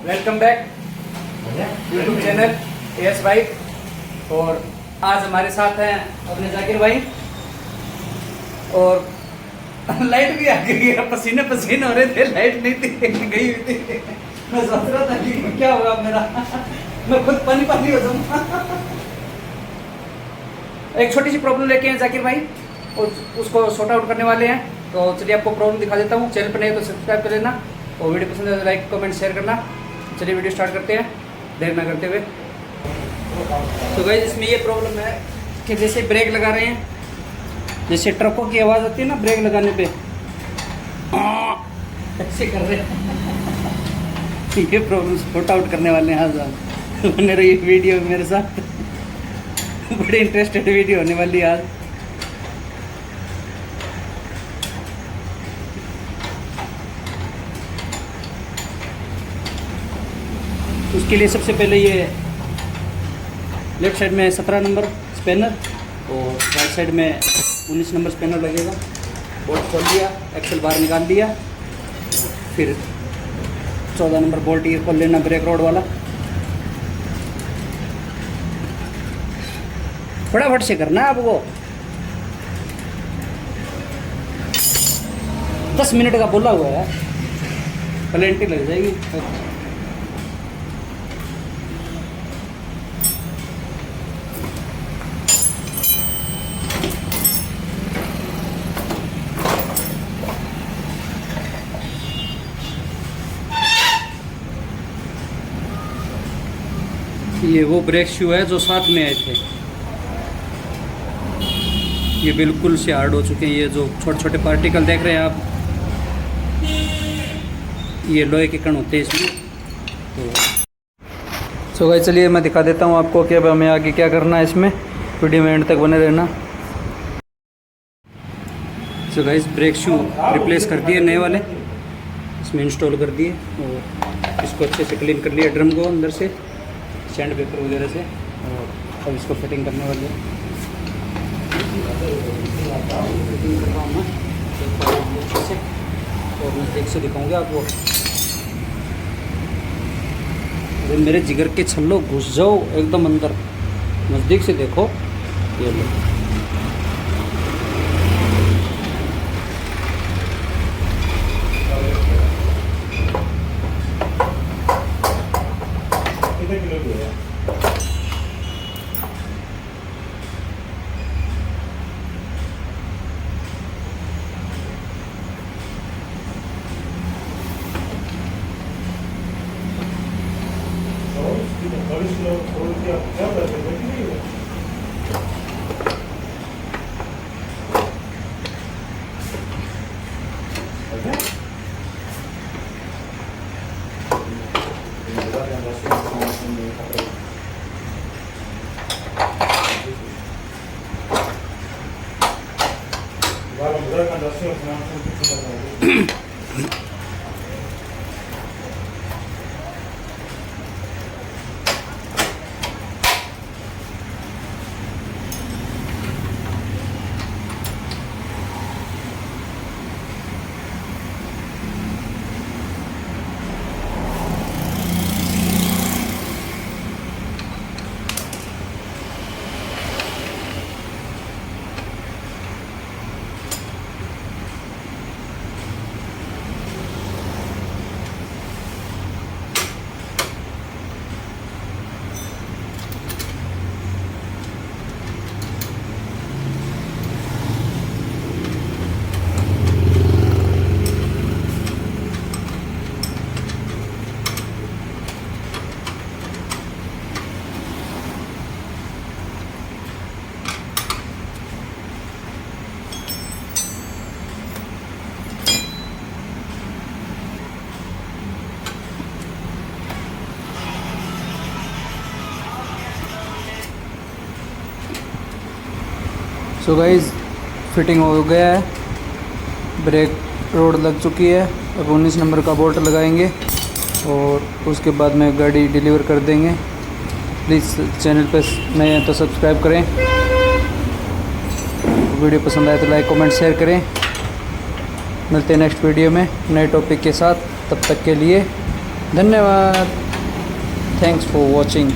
Welcome back YouTube channel S bike. और आज हमारे साथ हैं अपने जाकिर भाई। और लाइट भी आ गई है, पसीने पसीने हो रहे थे, लाइट नहीं थी, गई हुई थी। मैं सोच रहा था कि क्या होगा मेरा, मैं खुद पानी पानी हो जाऊंगा। एक छोटी सी प्रॉब्लम लेके हैं जाकिर भाई, और उसको सॉर्ट आउट करने वाले हैं। तो चलिए आपको प्रॉब्लम दिखा देता हूँ। चैनल पर नहीं तो सब्सक्राइब कर लेना, और वीडियो पसंद है तो लाइक कमेंट शेयर करना। चलिए वीडियो स्टार्ट करते हैं देर ना करते हुए। तो गाइस इसमें ये प्रॉब्लम है कि जैसे ब्रेक लगा रहे हैं, जैसे ट्रकों की आवाज़ आती है ना ब्रेक लगाने पे, ऐसे कर रहे हैं। ये प्रॉब्लम सॉर्ट आउट करने वाले हैं आज हम। बने रही वीडियो मेरे साथ, बड़ी इंटरेस्टेड वीडियो होने वाली है आज। उसके लिए सबसे पहले ये लेफ्ट साइड में 17 नंबर स्पैनर और राइट साइड में 19 नंबर स्पैनर लगेगा। बोल्ट खोल दिया, एक्सल बार निकाल दिया, फिर 14 नंबर बोल्ट ये खोल लेना, ब्रेक रोड वाला। फटाफट से करना है अब, वो 10 मिनट का बोला हुआ है, प्लेंटी लग जाएगी। ये वो ब्रेक शू है जो साथ में आए थे, ये बिल्कुल से हार्ड हो चुके हैं। ये जो छोटे छोटे पार्टिकल देख रहे हैं आप, ये लोहे के कण होते हैं इसमें। तो भाई चलिए मैं दिखा देता हूँ आपको कि अब हमें आगे क्या करना है इसमें। वीडियो में एंड तक बने रहना। तो गाइस ब्रेक शू रिप्लेस कर दिए, नए वाले इसमें इंस्टॉल कर दिए, और इसको अच्छे से क्लीन कर लिया ड्रम को अंदर से सैंड पेपर वगैरह से। और अब इसको फिटिंग करने वाले हैं। फिटिंग कर रहा हूँ मैं अच्छे से, और मैं देख से दिखाऊंगा आपको। अरे मेरे जिगर के छल्लो घुस जाओ एकदम अंदर, नज़दीक से देखो। ये लो, सो गाइज फिटिंग हो गया है, ब्रेक रोड लग चुकी है। अब 19 नंबर का बोल्ट लगाएंगे और उसके बाद में गाड़ी डिलीवर कर देंगे। प्लीज़ चैनल पर नए हैं तो सब्सक्राइब करें, वीडियो पसंद आए तो लाइक कमेंट शेयर करें। मिलते हैं नेक्स्ट वीडियो में नए टॉपिक के साथ, तब तक के लिए धन्यवाद, थैंक्स फॉर वॉचिंग।